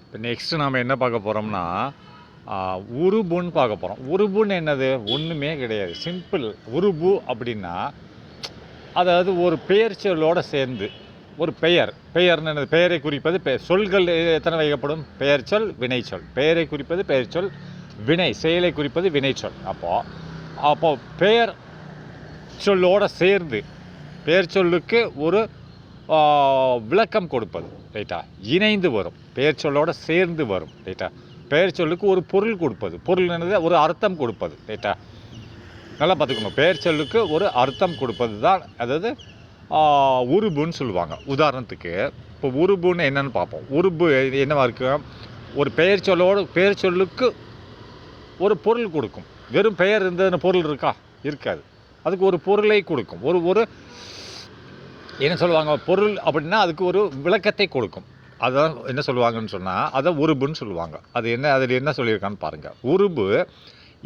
இப்போ நெக்ஸ்ட்டு நாம் என்ன பார்க்க போகிறோம்னா உருபுன்னு பார்க்க போகிறோம். உருபுன்னு என்னது? ஒன்றுமே கிடையாது, சிம்பிள். உருபு அப்படின்னா அதாவது ஒரு பெயர் சொல்லோடு சேர்ந்து ஒரு பெயர்னு என்னது? பெயரை குறிப்பது சொல்கள் எத்தனை வகைப்படும்? பெயர் சொல், வினைச்சொல். பெயரை குறிப்பது பெயர் சொல், வினை செயலை குறிப்பது வினைச்சொல். அப்போ பெயர் சொல்லோடு சேர்ந்து பெயர் சொல்லுக்கு ஒரு விளக்கம் கொடுப்பது, ரைட்டா? இணைந்து வரும், பெயர் சொல்லோடு சேர்ந்து வரும், ரைட்டா? பெயர் சொல்லுக்கு ஒரு பொருள் கொடுப்பது, பொருள் என்னது? ஒரு அர்த்தம் கொடுப்பது, ரைட்டா? நல்லா பார்த்துக்கோங்க. பெயர் சொல்லுக்கு ஒரு அர்த்தம் கொடுப்பது தான் அதாவது உருபுன்னு சொல்லுவாங்க. உதாரணத்துக்கு இப்போ உருபுன்னு என்னென்னு பார்ப்போம். உருபு என்னவா இருக்கு? ஒரு பெயர் சொல்லுக்கு ஒரு பொருள் கொடுக்கும். வெறும் பெயர் இருந்ததுன்னு பொருள் இருக்கா? இருக்காது. அதுக்கு ஒரு பொருளை கொடுக்கும். ஒரு என்ன சொல்லுவாங்க? பொருள் அப்படின்னா அதுக்கு ஒரு விளக்கத்தை கொடுக்கும். அதான் என்ன சொல்லுவாங்கன்னு சொன்னால் அதை உருபுன்னு சொல்லுவாங்க. அது என்ன, அதில் என்ன சொல்லியிருக்கான்னு பாருங்கள். உருபு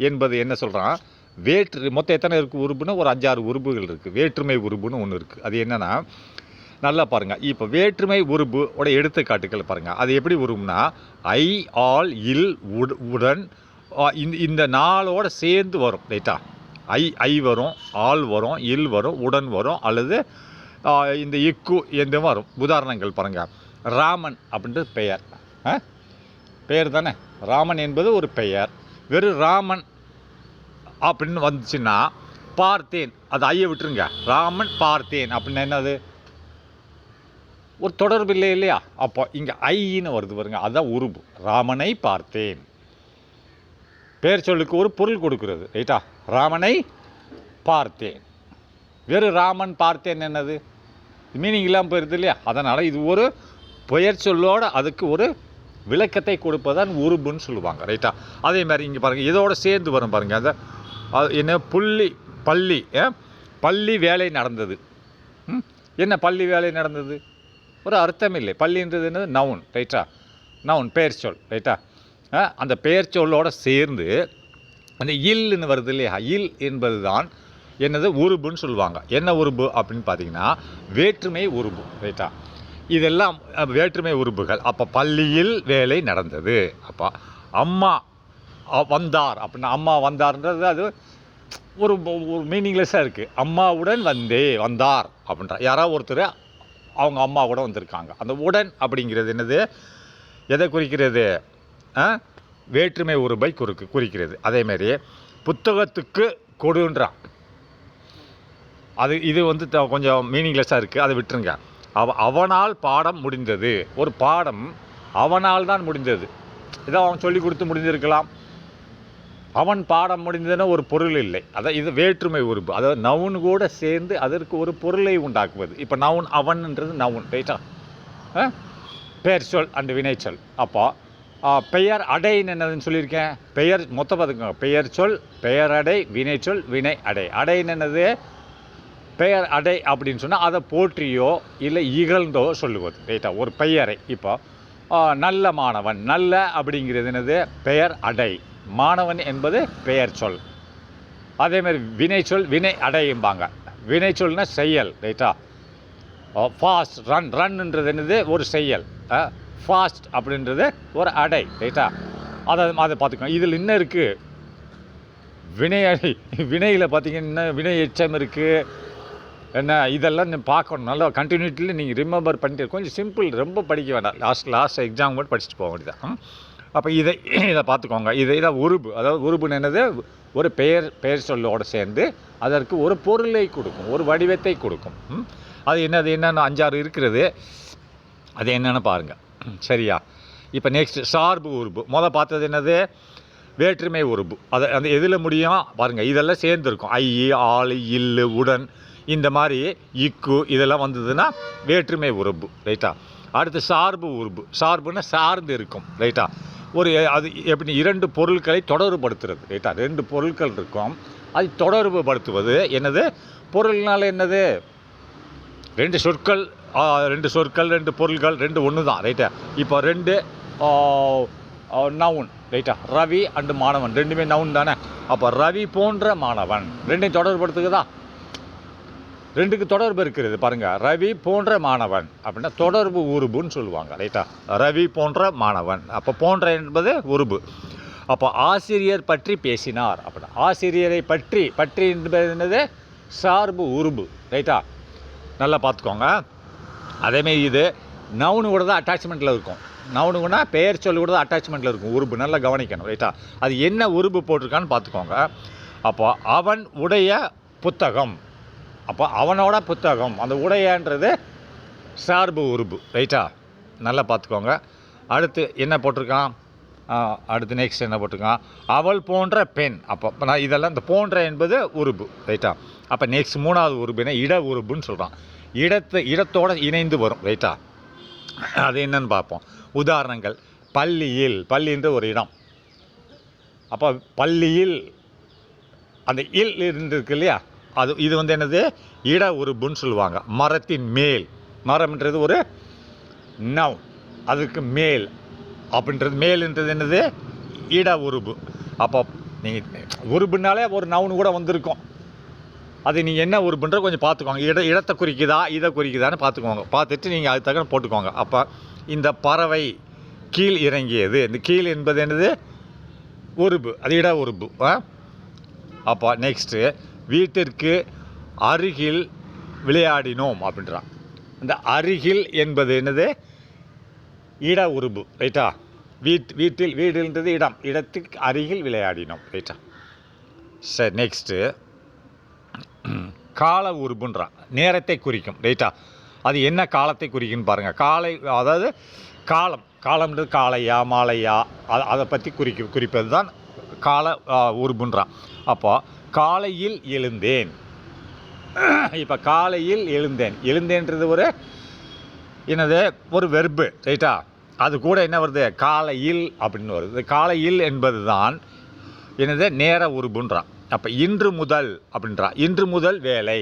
என்பது என்ன சொல்கிறான்? மொத்தம் எத்தனை இருக்குது உருபுன்னா? ஒரு 5-6 உருபுகள் இருக்குது. வேற்றுமை உருபுன்னு ஒன்று இருக்குது. அது என்னென்னா, நல்லா பாருங்கள். இப்போ வேற்றுமை உருபு உட எடுத்துக்காட்டுகள் பாருங்கள். அது எப்படி உருபுனா ஐ, ஆல், இல், உடன் இந்த நாளோட சேர்ந்து வரும், ரைட்டா? ஐ வரும், ஆல் வரும், இல் வரும், உடன் வரும், அல்லது இந்த இக்கு எந்த வரும். உதாரணங்கள் பாருங்கள். ராமன் அப்படின்றது பெயர், பெயர் தானே? ராமன் என்பது ஒரு பெயர். வெறும் ராமன் அப்படின்னு வந்துச்சுன்னா பார்த்தேன், அது ஐயை விட்டுருங்க. ராமன் பார்த்தேன் அப்படின்னா என்னது? ஒரு தொடர்பு இல்லை இல்லையா? அப்போ இங்கே ஐன்னு வருது பாருங்க, அதுதான் உருபு. ராமனை பார்த்தேன். பெயர் சொல்லுக்கு ஒரு பொருள் கொடுக்கிறது, ரைட்டா? ராமனை பார்த்தேன். வெறும் ராமன் பார்த்தேன் என்னது? மீனிங் இல்லாமல் போயிருது இல்லையா? அதனால் இது ஒரு பெயர் சொல்லோடு அதுக்கு ஒரு விளக்கத்தை கொடுப்பதான் உருபுன்னு சொல்லுவாங்க, ரைட்டா? அதே மாதிரி இங்கே பாருங்கள், இதோடு சேர்ந்து வரும் பாருங்கள். அந்த என்ன? பள்ளி வேலை நடந்தது. என்ன பள்ளி வேலை நடந்தது? ஒரு அர்த்தம் இல்லை. பள்ளின்றது என்னது? நவுன், ரைட்டா? நவுன், பெயர் சொல், ரைட்டா? அந்த பெயர் சொல்லோடு சேர்ந்து அந்த இல்னு வருது இல்லையா? இல் என்பது தான் என்னது? உருபுன்னு சொல்லுவாங்க. என்ன உருபு அப்படின்னு பார்த்தீங்கன்னா வேற்றுமை உருபு, ரைட்டா? இதெல்லாம் வேற்றுமை உருபுகள். அப்போ பள்ளியில் வேலை நடந்தது. அப்போ அம்மா வந்தார் அப்படின்னா, அம்மா வந்தார்ன்றது அது ஒரு மீனிங்லெஸ்ஸாக இருக்குது. அம்மாவுடன் வந்தார் அப்படின்ற யாராவது ஒருத்தர் அவங்க அம்மா கூட வந்திருக்காங்க. அந்த உடன் அப்படிங்கிறது என்னது? எதை குறிக்கிறது? வேற்றுமை உருபை குறிக்கிறது. அதேமாரி புத்தகத்துக்கு கொடுன்றான். இது வந்து கொஞ்சம் மீனிங்லெஸ்ஸாக இருக்குது, அதை விட்டுருங்க. அவனால் பாடம் முடிந்தது. ஒரு பாடம் அவனால் தான் முடிந்தது. இதை அவன் சொல்லி கொடுத்து முடிஞ்சிருக்கலாம். அவன் பாடம் முடிந்ததுன்னா ஒரு பொருள் இல்லை. அதான் இது வேற்றுமை உருபு. அதாவது நவுன் கூட சேர்ந்து அதற்கு ஒரு பொருளை உண்டாக்குவது. இப்போ நவுன் அவன்ன்றது நவுன், ரைட்டா? பெயர் சொல் அண்டு வினைச்சொல். அப்போ பெயர் அடைன்னு என்னதுன்னு சொல்லியிருக்கேன். பெயர் மொத்தம் பார்த்துக்கோங்க. பெயர் சொல், பெயர் அடை, வினைச்சொல், வினை அடை. அடைன்னு என்னது? பெயர் அடை அப்படின்னு சொன்னால் அதை போற்றியோ இல்லை இகழ்ந்தோ சொல்லுவது, ரைட்டா? ஒரு பெயரை. இப்போ நல்ல மாணவன், நல்ல அப்படிங்கிறது என்னது? பெயர் அடை. மாணவன் என்பது பெயர் சொல். அதேமாதிரி வினைச்சொல், வினை அடையும்பாங்க. வினைச்சொல்னா செயல், ரைட்டா? ஃபாஸ்ட், ரன்ன்றது என்னது? ஒரு செயல். ஃபாஸ்ட் அப்படின்றது ஒரு அடை, ரைட்டா? அதை பார்த்துக்கோங்க. இதில் இன்னும் இருக்குது வினை அடை. வினையில் பார்த்தீங்கன்னா வினை எச்சம் இருக்குது. என்ன இதெல்லாம் நீங்கள் பார்க்கணும். நல்லா கண்டினியூட்டியில் நீங்கள் ரிமெம்பர் பண்ணிட்டு கொஞ்சம் சிம்பிள், ரொம்ப படிக்க வேண்டாம். லாஸ்ட் எக்ஸாம் மட்டும் படிச்சுட்டு போக வேண்டியதான். அப்போ இதை பார்த்துக்கோங்க. இதான் உருபு. அதாவது உருபுன்னு என்னது? ஒரு பெயர் சொல்லோடு சேர்ந்து அதற்கு ஒரு பொருளை கொடுக்கும், ஒரு வடிவத்தை கொடுக்கும். அது என்னென்ன 5-6 இருக்கிறது. அது என்னென்னு பாருங்கள், சரியா? இப்போ நெக்ஸ்ட் சார்பு உருபு. பார்த்தது என்னது? வேற்றுமை உருபு. அந்த எதில் முடியும் பாருங்கள். இதெல்லாம் சேர்ந்துருக்கும். ஐ, ஆள், இல், உடன், இந்த மாதிரி இக்கு இதெல்லாம் வந்ததுன்னா வேற்றுமை உருபு, ரைட்டா? அடுத்து சார்பு உருபு. சார்புன்னா சார்ந்து இருக்கும், ரைட்டா? அது எப்படி? 2 பொருட்களை தொடர்புபடுத்துறது, ரைட்டா? 2 பொருட்கள் இருக்கும், அது தொடர்புபடுத்துவது என்னது? பொருள்னால என்னது? 2 சொற்கள், 2 பொருள்கள், 2 ஒன்று தான், ரைட்டா? இப்போ 2 நவுன், ரைட்டா? ரவி அண்டு மாணவன், ரெண்டுமே நவுன் தானே? அப்போ ரவி போன்ற மாணவன், 2ஐயும் தொடர்புபடுத்துக்குதா? ரெண்டுக்கு தொடர்பு இருக்கிறது பாருங்கள். ரவி போன்ற மாணவன் அப்படின்னா தொடர்பு உருபுன்னு சொல்லுவாங்க. ரைட்டா? ரவி போன்ற மாணவன். அப்போ போன்ற என்பது உருபு. அப்போ ஆசிரியர் பற்றி பேசினார் அப்படின்னா ஆசிரியரை பற்றி பற்றி என்பது என்னது சார்பு உருபு. ரைட்டா? நல்லா பார்த்துக்கோங்க. அதேமாரி இது நவுனு கூட தான் அட்டாச்மெண்ட்டில் இருக்கும். நவுனுக்குன்னா பெயர் சொல்லி கூட தான் அட்டாச்மெண்ட்டில் இருக்கும் உருபு. நல்லா கவனிக்கணும். ரைட்டா? அது என்ன உருபு போட்டிருக்கான்னு பார்த்துக்கோங்க. அப்போ அவன் உடைய புத்தகம். அப்போ அவனோட புத்தகம். அந்த உடையன்றது சார்பு உருபு. ரைட்டா? நல்லா பார்த்துக்கோங்க. அடுத்து என்ன போட்டிருக்கான்? அடுத்து நெக்ஸ்ட் என்ன போட்டிருக்கான்? அவள் போன்ற பெண். அப்போ நான் இதெல்லாம் இந்த போன்ற என்பது உருபு. ரைட்டா? அப்போ நெக்ஸ்ட் மூணாவது உருபுனா இட உருபுன்னு சொல்கிறான். இடத்தோடு இணைந்து வரும். ரைட்டா? அது என்னன்னு பார்ப்போம். உதாரணங்கள். பள்ளியில். பள்ளின்ற ஒரு இடம். அப்போ பள்ளியில் அந்த இல் இருந்திருக்கு இல்லையா, இது வந்து என்னது இட உருபுன்னு சொல்லுவாங்க. மரத்தின் மேல். மரம்ன்றது ஒரு நவ். அதுக்கு மேல் அப்படின்றது மேல்ன்றது என்னது இட உருபு. அப்போ நீங்கள் உருபுனாலே ஒரு நவுன்னு கூட வந்திருக்கும். அது நீங்கள் என்ன உருபுன்ற கொஞ்சம் பார்த்துக்கோங்க. இடத்தை குறிக்குதா இதை குறிக்குதான்னு பார்த்துக்கோங்க. பார்த்துட்டு நீங்கள் அது தக்க போட்டுக்கோங்க. அப்போ இந்த பறவை கீழ் இறங்கியது. இந்த கீழ் என்பது என்னது உருபு. அது இட உருபு. அப்போ நெக்ஸ்ட்டு வீட்டிற்கு அருகில் விளையாடினோம் அப்படின்றான். இந்த அருகில் என்பது என்னது இட உருபு. ரைட்டா? வீட்டில் வீடுன்றது இடம். இடத்துக்கு அருகில் விளையாடினோம். ரைட்டா? சரி, நெக்ஸ்ட்டு கால உருபுன்றான். நேரத்தை குறிக்கும். ரைட்டா? அது என்ன காலத்தை குறிக்குன்னு பாருங்கள். காலை அதாவது காலம். காலம்ன்றது காலையா மாலையா அதை பற்றி குறிப்பது தான் கால உருபுன்றான். அப்போ காலையில் எழுந்தேன். இப்போ காலையில் எழுந்தேன். எழுந்தேன்றது ஒரு என்னது ஒரு வெர்பு. ரைட்டா? அது கூட என்ன வருது காலையில் அப்படின்னு வருது. காலையில் என்பது தான் என்னது நேர உருபுன்றான். அப்போ இன்று முதல் அப்படின்றான். இன்று முதல் வேலை.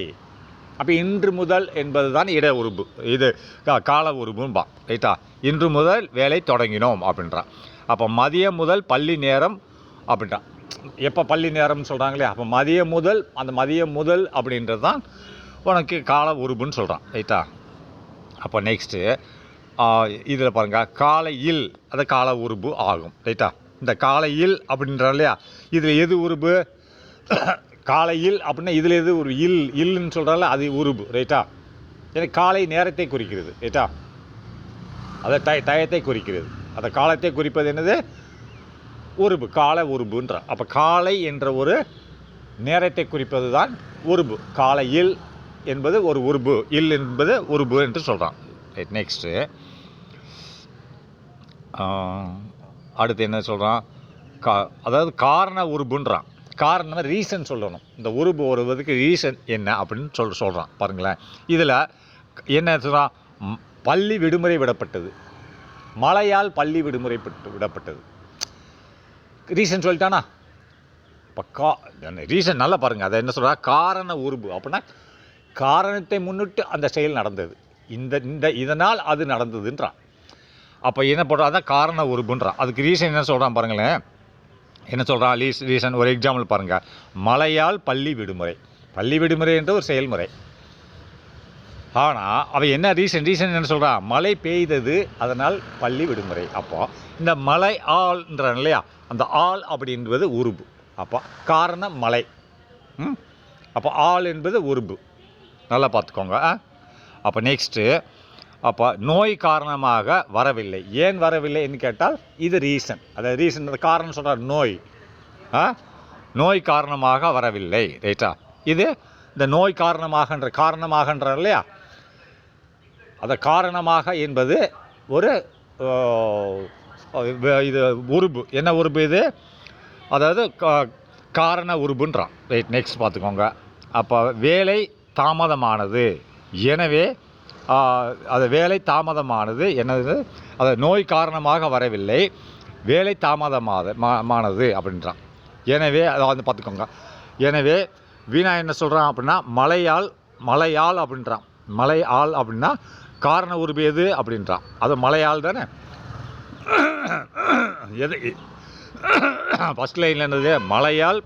அப்போ இன்று முதல் என்பது தான் இட உருபு. இது கால உருபுன்பா. ரைட்டா? இன்று முதல் வேலை தொடங்கினோம் அப்படின்றான். அப்போ மதியம் முதல் பள்ளி நேரம் அப்படின்றான். எப்போ பள்ளி நேரம்னு சொல்கிறாங்களே, அப்போ மதியம் முதல் அந்த மதியம் முதல் அப்படின்றது தான் உனக்கு கால உருபுன்னு சொல்கிறான். ரைட்டா? அப்போ நெக்ஸ்ட்டு இதில் பாருங்கள். காலையில் அது கால உருபு ஆகும். ரைட்டா? இந்த காலையில் அப்படின்றா இல்லையா, இதில் எது உருபு? காலையில் அப்படின்னா இதில் எது ஒரு இல்லுன்னு சொல்கிறால அது உருபு. ரைட்டா? எனக்கு காலை நேரத்தை குறிக்கிறது. ரைட்டா? அதை டயத்தை குறிக்கிறது. அந்த காலத்தை குறிப்பது என்னது உருபு. கால உருபுன்ற. அப்போ காலை என்ற ஒரு நேரத்தை குறிப்பது தான் உருபு. காலையில் என்பது ஒரு உருபு. இல் என்பது உருபு என்று சொல்கிறான். ரைட்? நெக்ஸ்ட்டு அடுத்து என்ன சொல்கிறான்? அதாவது காரண உருபுன்றான். காரணம் ரீசன் சொல்லணும். இந்த உருபு வருவதுக்கு ரீசன் என்ன அப்படின்னு சொல்கிறான். பாருங்களேன். இதில் என்ன சொல்கிறான்? பள்ளி விடுமுறை விடப்பட்டது. மழையால் பள்ளி விடுமுறை விடப்பட்டது. ரீசன் சொல்லிட்டானா? இப்போ ரீசன் நல்லா பாருங்கள். அதை என்ன சொல்கிறா? காரண உருபு. அப்படின்னா காரணத்தை முன்னிட்டு அந்த செயல் நடந்தது. இதனால் அது நடந்ததுன்றான். அப்போ என்ன பண்ணுறான்? அதான் காரண உருபுன்றான். அதுக்கு ரீசன் என்ன சொல்கிறான் பாருங்களேன். என்ன சொல்கிறான் ரீசன்? ஒரு எக்ஸாம்பிள் பாருங்கள். மழையால் பள்ளி விடுமுறை. பள்ளி விடுமுறை என்ற ஒரு செயல்முறை. ஆனால் அவன் என்ன ரீசன் என்ன சொல்கிறான்? மழை பெய்தது, அதனால் பள்ளி விடுமுறை. அப்போ இந்த மழை ஆள்ன்றான் இல்லையா, அந்த ஆள் அப்படின்றது உருபு. அப்போ காரணம் மழை. அப்போ ஆள் என்பது உருபு. நல்லா பார்த்துக்கோங்க. அப்போ நெக்ஸ்ட்டு அப்போ நோய் காரணமாக வரவில்லை. ஏன் வரவில்லைன்னு கேட்டால் இது ரீசன். அதாவது ரீசன் காரணம் சொல்கிறார் நோய். நோய் காரணமாக வரவில்லை. ரைட்டா? இது இந்த நோய் காரணமாகன்ற இல்லையா, அந்த காரணமாக என்பது ஒரு இது உருபு. என்ன உருபு இது? அதாவது காரண உருபுன்றான். ரைட்? நெக்ஸ்ட் பார்த்துக்கோங்க. அப்போ வேலை தாமதமானது. எனவே அது வேலை தாமதமானது என்னது? அது நோய் காரணமாக வரவில்லை, வேலை தாமதமானது அப்படின்றான். எனவே அதை வந்து பார்த்துக்கோங்க. எனவே வீணா என்ன சொல்கிறான் அப்படின்னா மழையால் அப்படின்றான். மழையால் அப்படின்னா காரண உருபு எது அப்படின்றான். அது மழையால் தானே. எது ஃபஸ்ட் லைனில் என்னது? மழையால்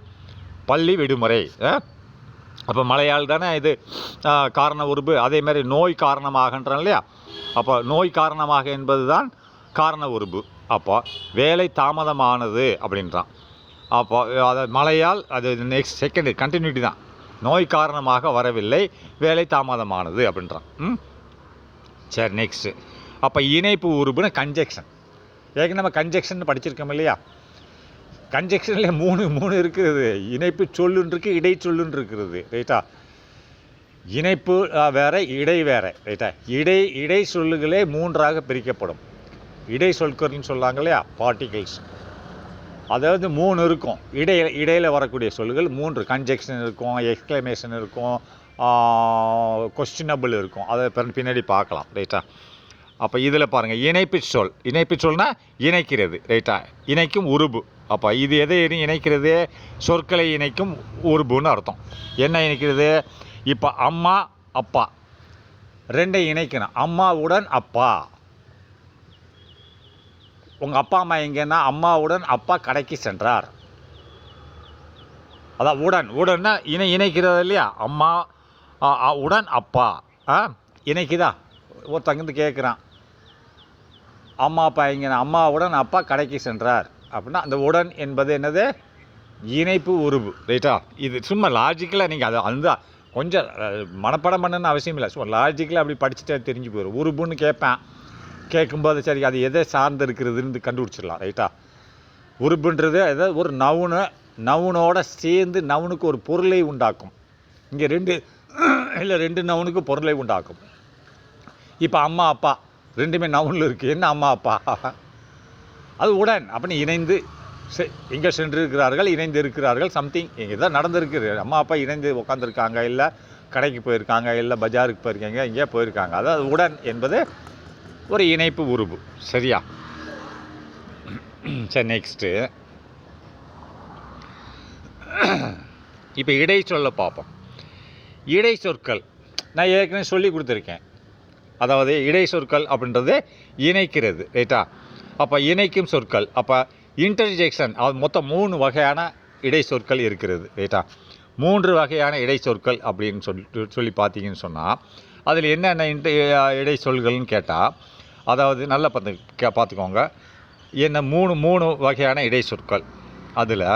பள்ளி விடுமுறை. அப்போ மழையால் தானே இது காரண உருபு. அதே மாதிரி நோய் காரணமாகன்றான் இல்லையா, அப்போ நோய் காரணமாக என்பது தான் காரண உருபு. அப்போ வேலை தாமதமானது அப்படின்றான். அப்போ அதை மழையால் அது நெக்ஸ்ட் செகண்ட் கண்டினியூட்டி தான், நோய் காரணமாக வரவில்லை, வேலை தாமதமானது அப்படின்றான். சரி, நெக்ஸ்ட்டு அப்போ இணைப்பு உருபுன்னு கன்ஜெக்ஷன். ஏற்கனவே நம்ம கன்ஜெக்ஷன் படிச்சிருக்கோம் இல்லையா, கன்ஜெக்ஷனில் மூணு இருக்கிறது. இணைப்பு சொல்லுன்னு இருக்குது, இடை சொல்லுன்னு இருக்கிறது, ரைட்டா. இணைப்பு வேறு, இடை வேறு, ரைட்டா. இடை சொல்லுகளே 3ஆக பிரிக்கப்படும். இடை சொற்கள்னு சொல்லாங்க இல்லையா, பார்ட்டிகல்ஸ். அதாவது 3 இருக்கும். இடையில் வரக்கூடிய சொல்லுகள் 3. கன்ஜெக்ஷன் இருக்கும், எக்ஸ்க்ளமேஷன் இருக்கும், கொஸ்டினபிள் இருக்கும். அதை பின்னாடி பார்க்கலாம், ரைட்டா. அப்போ இதில் பாருங்கள், இணைப்பு சொல். இணைப்பு சொல்னா இணைக்கிறது, ரைட்டா. இணைக்கும் உருபு. அப்போ இது எதை இணைக்கிறது? சொற்களை இணைக்கும் உருபுன்னு அர்த்தம். என்ன இணைக்கிறது? இப்போ அம்மா அப்பா 2 இணைக்கணும். அம்மாவுடன் அப்பா. உங்கள் அப்பா அம்மா எங்கன்னா அம்மாவுடன் அப்பா கடைக்கு சென்றார். அதான் உடன்னா இணைக்கிறது இல்லையா, அம்மா உடன் அப்பா இணைக்குதா. ஒருத்தங்கிருந்து கேட்குறான், அம்மா அப்பா எங்கன்னா அம்மாவுடன் அப்பா கடைக்கு சென்றார் அப்படின்னா அந்த உடன் என்பது என்னது? இணைப்பு உருபு, ரைட்டா. இது சும்மா லாஜிக்கலாக நீங்கள் அது அந்த கொஞ்சம் மனப்பாடம் பண்ணணுன்னு அவசியம் இல்லை. சும்மா லாஜிக்கலாக அப்படி படிச்சுட்டே தெரிஞ்சு போயிடும். உருபுன்னு கேட்கும்போது சரி அது எதை சார்ந்து இருக்கிறதுன்னு கண்டுபிடிச்சிடலாம், ரைட்டா. உருபுன்றது ஏதாவது ஒரு நவுனோட சேர்ந்து நவுனுக்கு ஒரு பொருளை உண்டாக்கும். இங்கே 2 நவுனுக்கு பொருளை உண்டாக்கும். இப்போ அம்மா அப்பா 2மே நவுனில் இருக்குது. என்ன அம்மா அப்பா? அது உடன் அப்படின்னு இணைந்து எங்கே சென்றிருக்கிறார்கள், இணைந்து இருக்கிறார்கள், சம்திங் இங்கே தான் நடந்திருக்கு. அம்மா அப்பா இணைந்து உட்காந்துருக்காங்க, இல்லை கடைக்கு போயிருக்காங்க, இல்லை பஜாருக்கு போயிருக்காங்க, எங்கேயா போயிருக்காங்க. அதாவது உடன் என்பது ஒரு இணைப்பு உருபு, சரியா. சரி, நெக்ஸ்ட்டு இப்போ இடை சொல்ல பார்ப்போம். இடை சொற்கள் நான் ஏற்கனவே சொல்லி கொடுத்துருக்கேன். அதாவது இடை சொற்கள் அப்படின்றது இணைக்கிறது, ரைட்டா. அப்போ இணைக்கும் சொற்கள். அப்போ இன்டர்ஜெக்ஷன், அது மொத்தம் 3 வகையான இடை சொற்கள் இருக்கிறது, ரைட்டா. 3 வகையான இடை சொற்கள் அப்படின்னு சொல்லி பார்த்தீங்கன்னு சொன்னால் அதில் என்னென்ன இடை சொல்கள்னு கேட்டால், அதாவது நல்லா பார்த்துக்கோங்க. என்ன 3 வகையான இடை சொற்கள். அதில்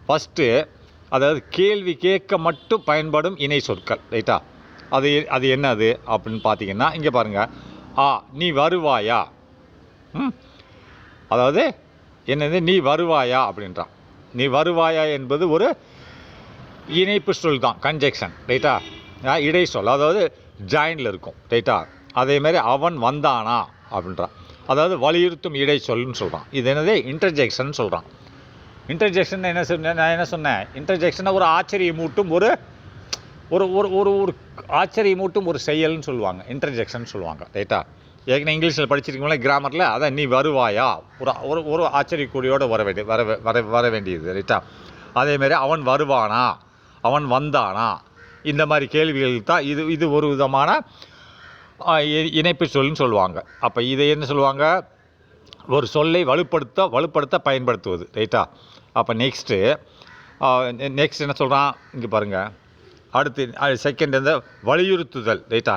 ஃபஸ்ட்டு அதாவது கேள்வி கேட்க மட்டும் பயன்படும் இணை சொற்கள், ரைட்டா. அது என்னது அப்படின்னு பார்த்தீங்கன்னா இங்கே பாருங்கள், நீ வருவாயா. அதாவது என்னது? நீ வருவாயா அப்படின்றான். நீ வருவாயா என்பது ஒரு இணைப்பு சொல் தான், கன்ஜெக்ஷன், ரைட்டா. இடை சொல், அதாவது ஜாயினில் இருக்கும், ரைட்டா. அதேமாதிரி அவன் வந்தானா அப்படின்றான். அதாவது வலியுறுத்தும் இடை சொல்லுன்னு சொல்கிறான். இது என்னது? இன்டர்ஜெக்ஷன் சொல்கிறான். இன்டர்ஜெக்ஷன் நான் என்ன சொன்னேன்? இன்டர்ஜெக்ஷனை ஒரு ஆச்சரியமூட்டும் ஒரு ஒரு ஒரு ஒரு ஆச்சரியமூட்டும் ஒரு செயல்னு சொல்லுவாங்க, இன்டர்ஜெக்ஷன் சொல்லுவாங்க, ரைட்டா. ஏற்கனவே இங்கிலீஷில் படிச்சிருக்கீங்களா கிராமரில், அதான் நீ வருவாயா ஒரு ஒரு ஆச்சரியக்கூடியோடு வர வேண்டியது, ரைட்டா. அதேமாரி அவன் வருவானா, அவன் வந்தானா, இந்த மாதிரி கேள்விகள் தான் இது ஒரு விதமான இணைப்பு சொல்லுன்னு சொல்லுவாங்க. அப்போ இதை என்ன சொல்லுவாங்க? ஒரு சொல்லை வலுப்படுத்த பயன்படுத்துவது, ரைட்டா. அப்போ நெக்ஸ்ட்டு என்ன சொல்கிறான் இங்கே பாருங்கள். அடுத்து செகண்ட் வந்து வலியுறுத்துதல், ரைட்டா.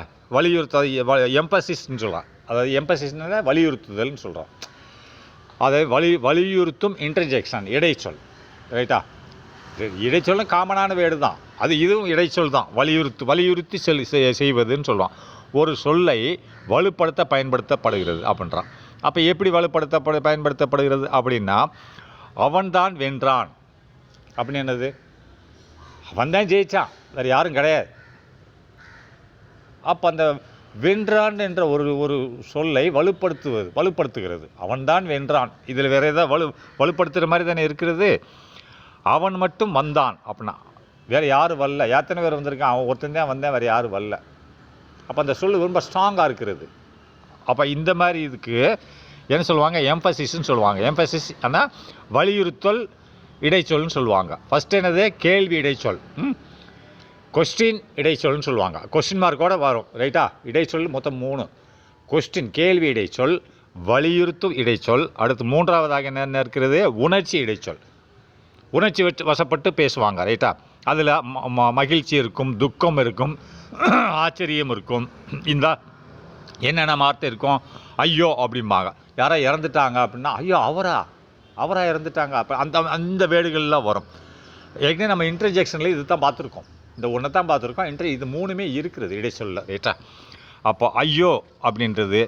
எம்பசிஸ்ன்னு சொல்லலாம். அதாவது எம்பசிஸ்னா வலியுறுத்துதல்னு சொல்கிறோம். அதை வலியுறுத்தும் இன்டர்ஜெக்ஷன் இடைச்சொல், ரைட்டா. இடைச்சொல்லும் காமனான வேர்டு தான், இதுவும் இடைச்சொல் தான். வலியுறுத்தி செய்வதுன்னு சொல்கிறோம். ஒரு சொல்லை வலுப்படுத்த பயன்படுத்தப்படுகிறது அப்படின்றான். அப்போ எப்படி பயன்படுத்தப்படுகிறது அப்படின்னா, அவன்தான் வென்றான் அப்படின்னு என்னது? அவன் தான் ஜெயிச்சான், வேறு யாரும் கிடையாது. அப்போ அந்த வென்றான் என்ற ஒரு சொல்லை வலுப்படுத்துகிறது. அவன்தான் வென்றான். இதில் வேறு ஏதாவது வலுப்படுத்துகிற மாதிரி தானே இருக்கிறது. அவன் மட்டும் வந்தான் அப்படின்னா வேறு யாரும் வரல. எத்தனை பேர் வந்திருக்கான்? அவன் ஒருத்தன் தான் வந்தேன், வேறு யாரும் வரல. அப்போ அந்த சொல் ரொம்ப ஸ்ட்ராங்காக இருக்கிறது. அப்போ இந்த மாதிரி இதுக்கு என்ன சொல்லுவாங்க? எம்பசிஸ்ன்னு சொல்லுவாங்க. எம்பசிஸ் ஆனால் வலியுறுத்தல் இடைச்சொல்னு சொல்லுவாங்க. ஃபஸ்ட்டு என்னது? கேள்வி இடைச்சொல், கொஸ்டின் இடைச்சொல்னு சொல்லுவாங்க. கொஸ்டின் மார்க்கோடு வரும், ரைட்டா. இடைச்சொல் மொத்தம் 3. கொஸ்டின் கேள்வி இடைச்சொல், வலியுறுத்தும் இடைச்சொல், அடுத்து 3ஆவதாக என்ன இருக்கிறது? உணர்ச்சி இடைச்சொல். உணர்ச்சி வசப்பட்டு பேசுவாங்க, ரைட்டா. அதில் மகிழ்ச்சி இருக்கும், துக்கம் இருக்கும், ஆச்சரியம் இருக்கும். இந்த என்னென்ன வார்த்தை இருக்கும், ஐயோ அப்படிம்பாங்க. யாரோ இறந்துட்டாங்க அப்படின்னா, ஐயோ அவரா இறந்துட்டாங்க அப்போ அந்த அந்த வேர்டுகள்லாம் வரும். ஏற்கனவே நம்ம இன்டர்ஜெக்ஷனில் இது தான் பார்த்துருக்கோம், இந்த ஒன்று தான் பார்த்துருக்கோம். இது மூணுமே இருக்கிறது இடைச்சொல்ல, ரைட்டா? அப்போ ஐயோ அப்படின்றது,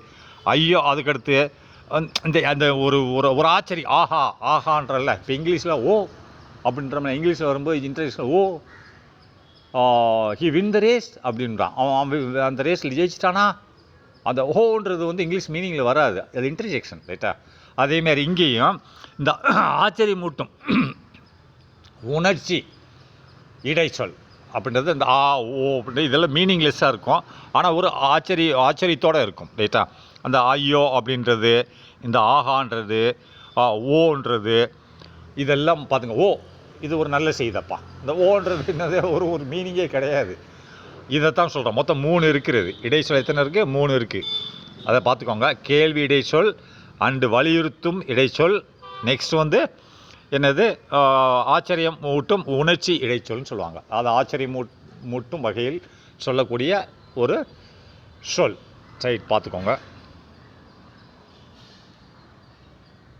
ஐயோ அதுக்கடுத்து இந்த அந்த ஒரு ஒரு ஒரு ஆச்சரியம், ஆஹான்றல்ல. இப்போ இங்கிலீஷில் ஓ அப்படின்ற மாதிரி, இங்கிலீஷில் வரும்போது interjection O he win the race அப்படின்றான். அவன் அந்த ரேஸில் ஜெயிச்சிட்டானா. அந்த ஓன்றது வந்து இங்கிலீஷ் மீனிங்கில் வராது, அது இன்டர்ஜெக்ஷன், ரைட்டா? அதேமாதிரி இங்கேயும் இந்த ஆச்சரியமூட்டும் உணர்ச்சி இடைச்சொல் அப்படின்றது இந்த ஓ அப்படின்றது இதெல்லாம் மீனிங்லெஸ்ஸாக இருக்கும். ஆனால் ஒரு ஆச்சரியத்தோடு இருக்கும், ரைட்டா? அந்த ஐயோ அப்படின்றது, இந்த ஆஹான்றது, ஓன்றது, இதெல்லாம் பார்த்துங்க. ஓ இது ஒரு நல்ல செய்தப்பா. இந்த ஓன்றது என்னது ஒரு மீனிங்கே கிடையாது. இதைத்தான் சொல்கிறோம். மொத்தம் 3 இருக்கிறது. இடைச்சொல் எத்தனை இருக்குது? 3 இருக்குது. அதை பார்த்துக்கோங்க. கேள்வி இடைச்சொல் அண்டு வலியுறுத்தும் இடைச்சொல். நெக்ஸ்ட் வந்து என்னது, ஆச்சரியம் மூட்டும் உணர்ச்சி இடைச்சொல்னு சொல்லுவாங்க. அது ஆச்சரியம் மூட்டும் வகையில் சொல்லக்கூடிய ஒரு சொல். ரைட், பார்த்துக்கோங்க.